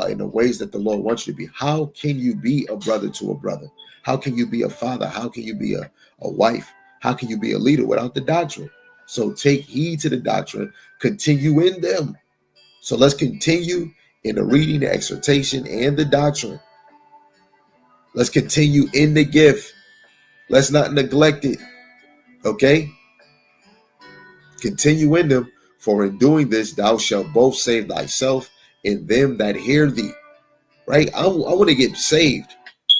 in the ways that the Lord wants you to be? How can you be a brother to a brother? How can you be a father? How can you be a wife? How can you be a leader without the doctrine? So take heed to the doctrine. Continue in them. So let's continue in the reading, the exhortation, and the doctrine. Let's continue in the gift. Let's not neglect it. Okay? Continue in them, for in doing this thou shalt both save thyself and them that hear thee. Right? I want to get saved.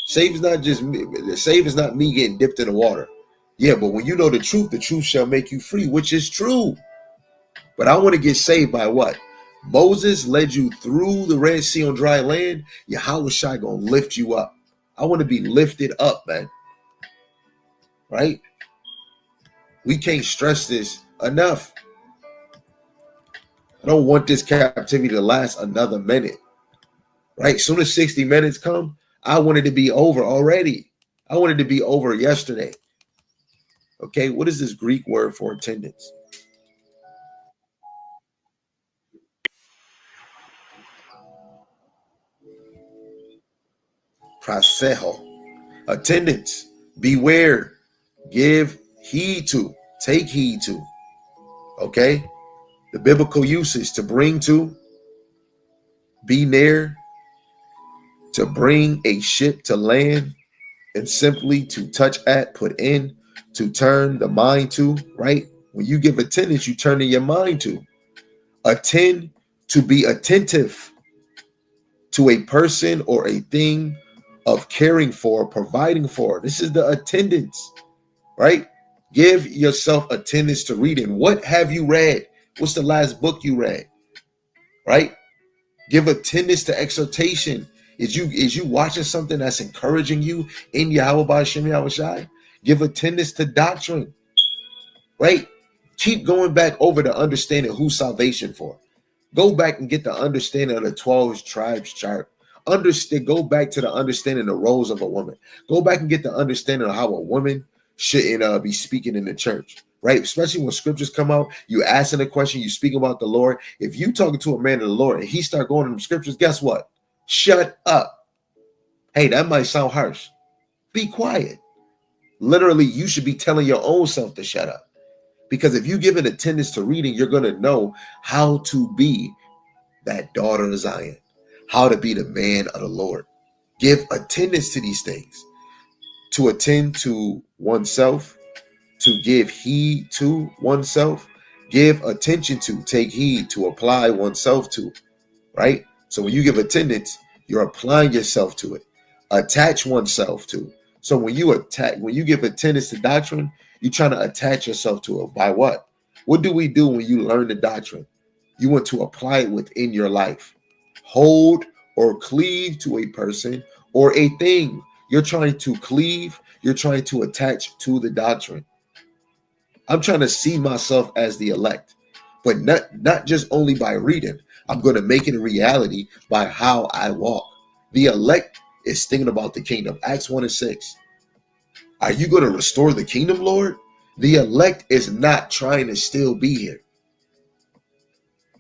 Saved is not just me. Saved is not me getting dipped in the water. Yeah, but when you know the truth shall make you free, which is true. But I want to get saved by what? Moses led you through the Red Sea on dry land. Yahweh Shai gonna lift you up. I want to be lifted up, man. Right? We can't stress this enough. I don't want this captivity to last another minute. Right? Soon as 60 minutes come, I want it to be over already. I wanted to be over yesterday. Okay, what is this Greek word for attendance? Praseho. Attendance. Beware. Give heed to. Take heed to. Okay? The biblical usage: to bring to, be near, to bring a ship to land, and simply to touch at, put in, to turn the mind to, right? When you give attendance, you turn your mind to. Attend, to be attentive to a person or a thing, of caring for, providing for. This is the attendance, right? Give yourself attendance to reading. What have you read? What's the last book you read? Right? Give attendance to exhortation. Is you watching something that's encouraging you in Yahweh B'Shem Yahweh Shai? Give attendance to doctrine. Right? Keep going back over the understanding who's salvation for. Go back and get the understanding of the 12 tribes chart. Go back to the understanding the roles of a woman. Go back and get the understanding of how a woman shouldn't be speaking in the church, right? Especially when scriptures come out, you asking a question, you speak about the Lord. If you talking to a man of the Lord and he start going to the scriptures, guess what? Shut up. Hey, that might sound harsh. Be quiet. Literally, you should be telling your own self to shut up. Because if you give an attendance to reading, you're going to know how to be that daughter of Zion, how to be the man of the Lord. Give attendance to these things. To attend to oneself, to give heed to oneself, give attention to, take heed, to apply oneself to, right? So when you give attendance, you're applying yourself to it. Attach oneself to. So when you give attendance to doctrine, you're trying to attach yourself to it. By what? What do we do when you learn the doctrine? You want to apply it within your life. Hold or cleave to a person or a thing. You're trying to cleave. You're trying to attach to the doctrine. I'm trying to see myself as the elect. but not just only by reading. I'm going to make it a reality by how I walk. The elect is thinking about the kingdom. Acts 1:6. Are you going to restore the kingdom, Lord? The elect is not trying to still be here.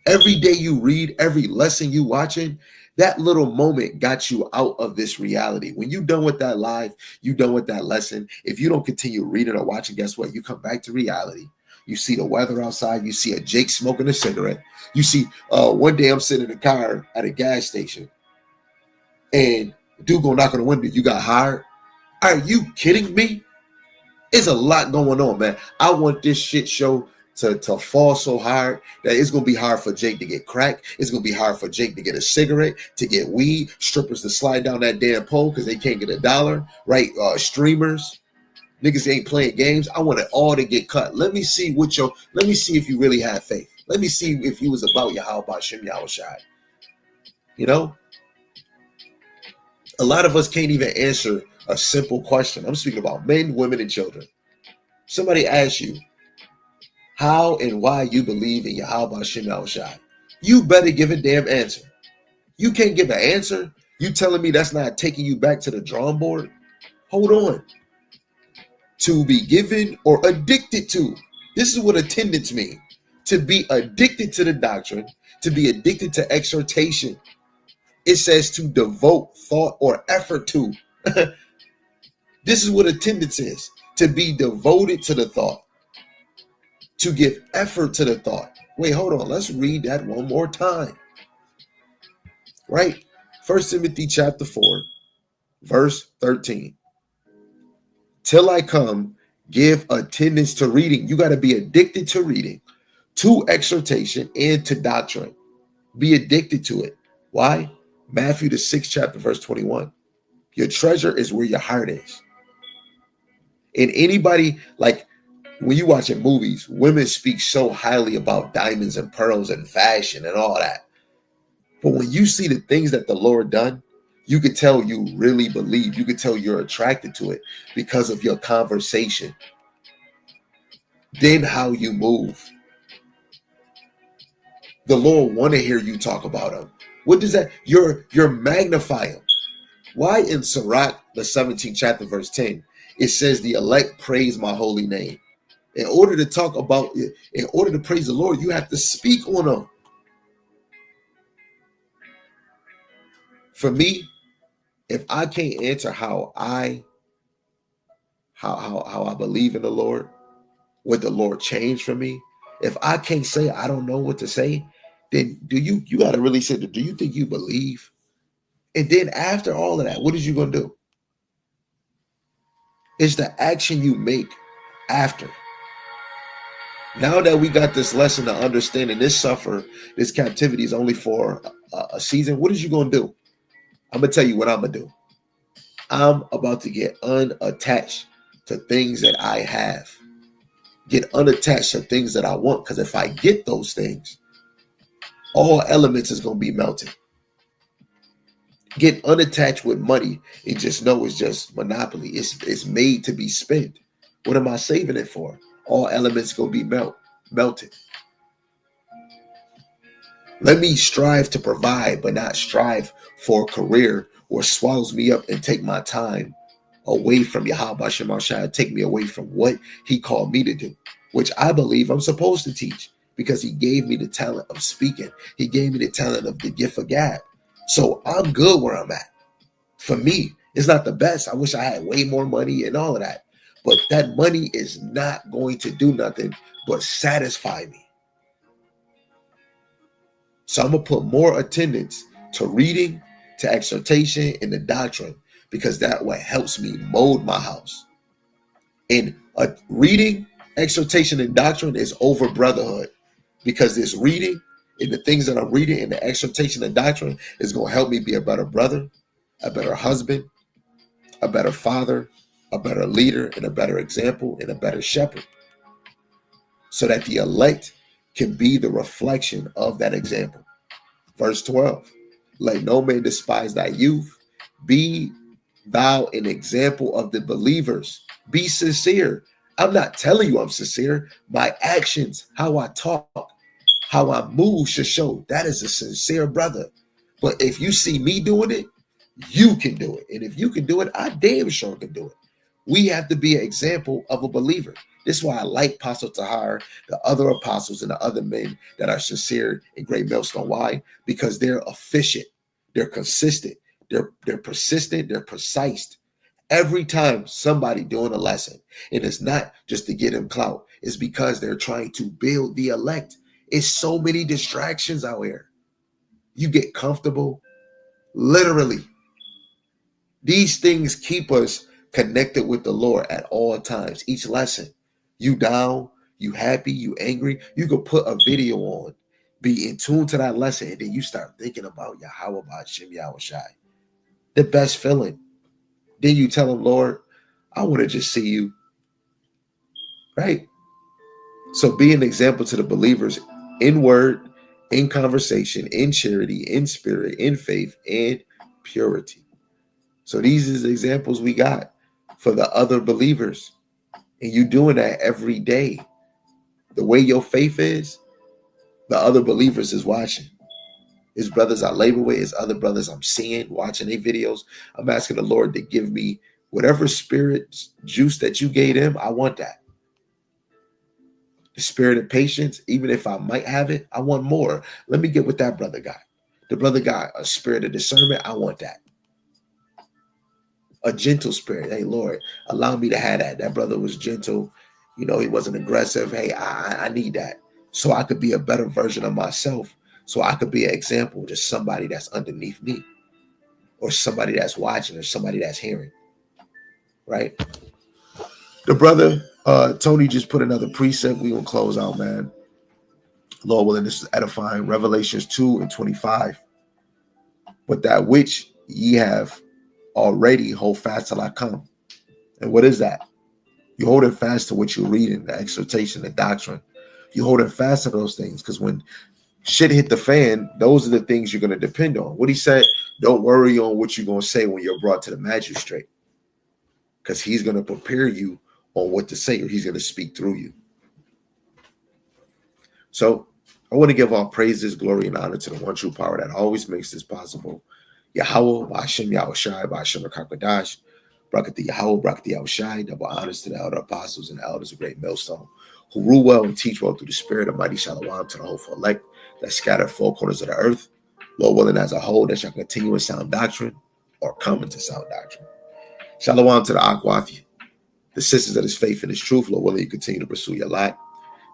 Every day you read, every lesson you watching, that little moment got you out of this reality. When you done with that live, you done with that lesson. If you don't continue reading or watching, guess what? You come back to reality. You see the weather outside. You see a Jake smoking a cigarette. You see, one day I'm sitting in a car at a gas station, and dude go knock on the window. You got hired? Are you kidding me? It's a lot going on, man. I want this shit show to fall so hard that it's gonna be hard for Jake to get crack. It's gonna be hard for Jake to get a cigarette, to get weed, strippers to slide down that damn pole because they can't get $1, right? Streamers, niggas ain't playing games. I want it all to get cut. Let me see if you really have faith. Let me see if you was about Yahweh Shem Yahushai. You know? A lot of us can't even answer a simple question. I'm speaking about men, women, and children. Somebody asks you how and why you believe in Yahweh Shem Yahushai. You better give a damn answer. You can't give an answer? You telling me that's not taking you back to the drawing board? Hold on. To be given or addicted to. This is what attendance means. To be addicted to the doctrine, to be addicted to exhortation. It says to devote thought or effort to. This is what attendance is. To be devoted to the thought. To give effort to the thought. Wait, hold on. Let's read that one more time. Right? 1 Timothy chapter 4, verse 13. Till I come, give attendance to reading. You got to be addicted to reading, to exhortation, and to doctrine. Be addicted to it. Why? Matthew the 6th chapter, verse 21. Your treasure is where your heart is. And anybody, like when you watching movies, women speak so highly about diamonds and pearls and fashion and all that. But when you see the things that the Lord done, you could tell you really believe. You could tell you're attracted to it because of your conversation. Then how you move. The Lord want to hear you talk about him. What does that? You're magnifying. Why in Sirach, the 17th chapter, verse 10, it says the elect praise my holy name. In order to talk about it, in order to praise the Lord, you have to speak on him. For me, if I can't answer how I believe in the Lord, what the Lord changed for me, if I can't say I don't know what to say, then you got to really say, do you think you believe? And then after all of that, what is you going to do? It's the action you make after. Now that we got this lesson to understand, and this captivity is only for a season, what is you going to do? I'm going to tell you what I'm going to do. I'm about to get unattached to things that I have. Get unattached to things that I want. Because if I get those things, all elements is going to be melted. Get unattached with money and just know it's just monopoly. It's made to be spent. What am I saving it for? All elements going to be melted. Let me strive to provide, but not strive for a career or swallows me up and take my time away from Yahweh Shem Yahushai, take me away from what he called me to do, which I believe I'm supposed to teach because he gave me the talent of speaking. He gave me the talent of the gift of gab. So I'm good where I'm at. For me, it's not the best. I wish I had way more money and all of that. But that money is not going to do nothing but satisfy me. So I'm going to put more attendance to reading, to exhortation, and the doctrine, because that what helps me mold my house. And reading, exhortation, and doctrine is over brotherhood, because this reading and the things that I'm reading and the exhortation and doctrine is going to help me be a better brother, a better husband, a better father, a better leader, and a better example, and a better shepherd, so that the elect can be the reflection of that example. Verse 12, let no man despise thy youth. Be thou an example of the believers. Be sincere. I'm not telling you I'm sincere. My actions, how I talk, How I move should show that is a sincere brother. But if you see me doing it, you can do it. And if you can do it, I damn sure can do it. We have to be an example of a believer. This is why I like Apostle Tahar, the other apostles, and the other men that are sincere in Great Millstone. Why? Because they're efficient, they're consistent, they're persistent, they're precise. Every time somebody doing a lesson, and it's not just to get them clout, it's because they're trying to build the elect. It's so many distractions out here. You get comfortable, literally. These things keep us connected with the Lord at all times. Each lesson, you down, you happy, you angry, you could put a video on, be in tune to that lesson, and then you start thinking about Yahweh, about Shem Yahweh Shai. The best feeling. Then you tell him, Lord, I want to just see you. Right? So be an example to the believers in word, in conversation, in charity, in spirit, in faith, and purity. So these are the examples we got for the other believers. And you doing that every day. The way your faith is, the other believers is watching. His brothers I labor with, his other brothers I'm seeing, watching their videos. I'm asking the Lord to give me whatever spirit juice that you gave them. I want that. The spirit of patience, even if I might have it, I want more. Let me get what that brother got. The brother got a spirit of discernment. I want that. A gentle spirit. Hey, Lord, allow me to have that. That brother was gentle. You know, he wasn't aggressive. Hey, I need that. So I could be a better version of myself. So I could be an example to somebody that's underneath me, or somebody that's watching, or somebody that's hearing. Right? The brother, Tony, just put another precept. We gonna close out, man. Lord willing, this is edifying. Revelations 2:25. But that which ye have already hold fast till I come. And what is that? You hold it fast to what you're reading, the exhortation, the doctrine. You hold it fast to those things, because when shit hit the fan, those are the things you're going to depend on. What he said, don't worry on what you're going to say when you're brought to the magistrate, because he's going to prepare you on what to say, or he's going to speak through you. So I want to give all praises, glory, and honor to the one true power that always makes this possible. Yahweh, Ba'ashem Yahweh Shai, Ba'ashem Rakakadash, Brakati Yahweh, Brakati Yahweh Shai, double honors to the elder apostles and the elders of Great Millstone, who rule well and teach well through the spirit of mighty Shalom to the hopeful elect that scattered four corners of the earth. Lord willing, as a whole, that shall continue in sound doctrine or come into sound doctrine. Shalom to the Akwathi, the sisters of his faith and his truth. Lord willing, you continue to pursue your lot,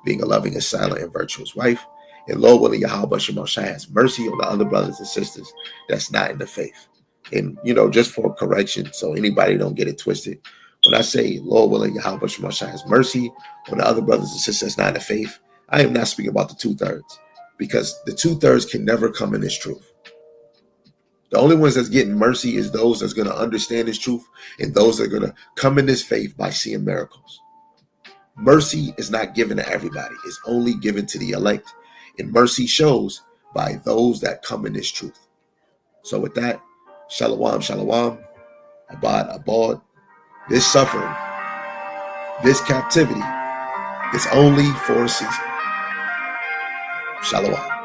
being a loving and silent and virtuous wife. And Lord willing, Yahweh Shemel Shai has mercy on the other brothers and sisters that's not in the faith. And, you know, just for correction, so anybody don't get it twisted, when I say Lord willing, Yahweh Shemel Shai has mercy on the other brothers and sisters that's not in the faith, I am not speaking about the 2/3, because the 2/3 can never come in this truth. The only ones that's getting mercy is those that's going to understand this truth, and those that are going to come in this faith by seeing miracles. Mercy is not given to everybody. It's only given to the elect. And mercy shows by those that come in this truth. So with that, shalom, shalom, abad, abad. This suffering, this captivity is only for a season. Shalom.